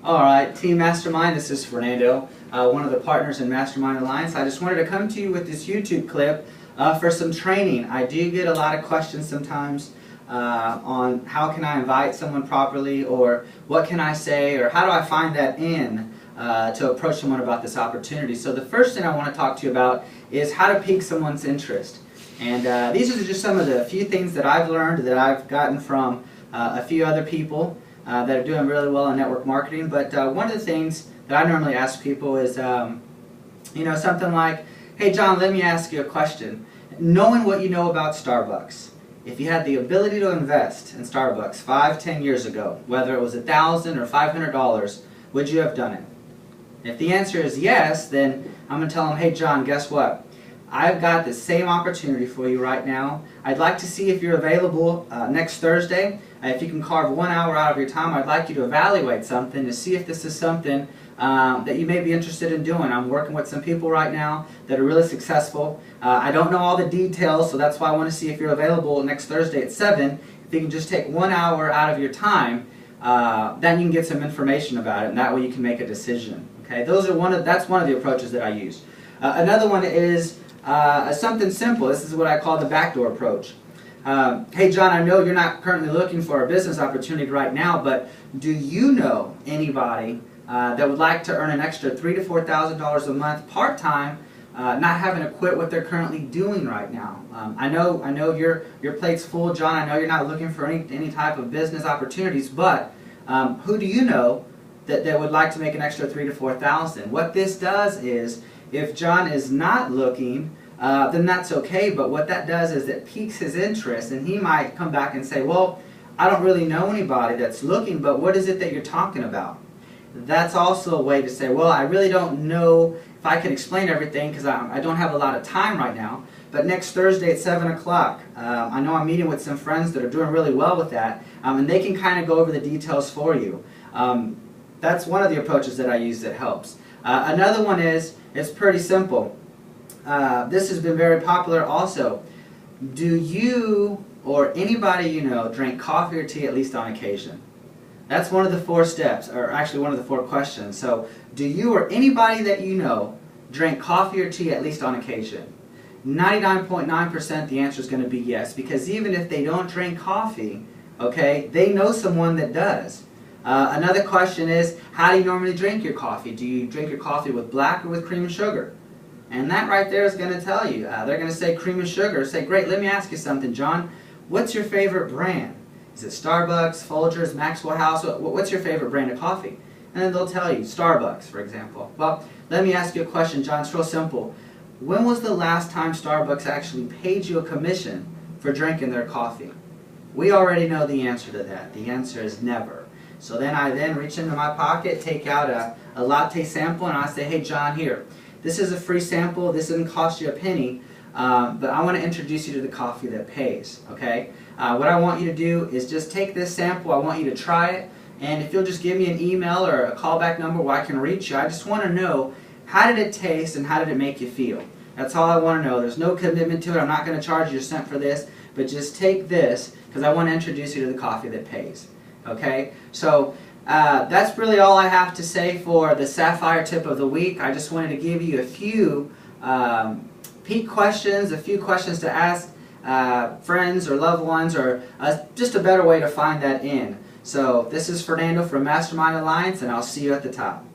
Alright, Team Mastermind, this is Fernando, one of the partners in Mastermind Alliance. I just wanted to come to you with this YouTube clip for some training. I do get a lot of questions sometimes on how can I invite someone properly, or what can I say, or how do I find that in to approach someone about this opportunity. So the first thing I want to talk to you about is how to pique someone's interest. And these are just some of the few things that I've learned, that I've gotten from a few other people that are doing really well in network marketing. But one of the things that I normally ask people is, something like, hey John, let me ask you a question. Knowing what you know about Starbucks, if you had the ability to invest in Starbucks 5-10 years ago, whether it was $1,000 or $500, would you have done it? If the answer is yes, then I'm going to tell them, hey John, guess what? I've got the same opportunity for you right now. I'd like to see if you're available next Thursday. If you can carve 1 hour out of your time, I'd like you to evaluate something to see if this is something that you may be interested in doing. I'm working with some people right now that are really successful. I don't know all the details, so that's why I want to see if you're available next Thursday at 7. If you can just take 1 hour out of your time, then you can get some information about it, and that way you can make a decision. Okay, that's one of the approaches that I use. Another one is something simple. This is what I call the backdoor approach. Hey John, I know you're not currently looking for a business opportunity right now, but do you know anybody that would like to earn an extra $3,000 to $4,000 a month part-time, not having to quit what they're currently doing right now? I know your plate's full, John. I know you're not looking for any type of business opportunities, but who do you know that would like to make an extra $3,000 to $4,000? What this does is, if John is not looking, then that's okay, but what that does is it piques his interest, and he might come back and say, well, I don't really know anybody that's looking, but what is it that you're talking about? That's also a way to say, well, I really don't know if I can explain everything because I don't have a lot of time right now, but next Thursday at 7 o'clock, I know I'm meeting with some friends that are doing really well with that, and they can kind of go over the details for you. That's one of the approaches that I use that helps. Another one is, it's pretty simple. This has been very popular also. Do you or anybody you know drink coffee or tea at least on occasion? That's one of the 4 steps, or actually one of the 4 questions. So, do you or anybody that you know drink coffee or tea at least on occasion? 99.9% the answer is going to be yes, because even if they don't drink coffee, okay, they know someone that does. Another question is, how do you normally drink your coffee? Do you drink your coffee with black or with cream and sugar? And that right there is going to tell you. They're going to say cream and sugar. Say, great, let me ask you something, John. What's your favorite brand? Is it Starbucks, Folgers, Maxwell House? What's your favorite brand of coffee? And then they'll tell you, Starbucks, for example. Well, let me ask you a question, John. It's real simple. When was the last time Starbucks actually paid you a commission for drinking their coffee? We already know the answer to that. The answer is never. So then I reach into my pocket, take out a latte sample, and I say, hey John, here. This is a free sample. This doesn't cost you a penny, but I want to introduce you to the coffee that pays. Okay? What I want you to do is just take this sample. I want you to try it, and if you'll just give me an email or a callback number where I can reach you, I just want to know, how did it taste and how did it make you feel? That's all I want to know. There's no commitment to it. I'm not going to charge you a cent for this, but just take this because I want to introduce you to the coffee that pays. Okay? So that's really all I have to say for the Sapphire Tip of the Week. I just wanted to give you a few peak questions, a few questions to ask friends or loved ones, or just a better way to find that in. So this is Fernando from Mastermind Alliance, and I'll see you at the top.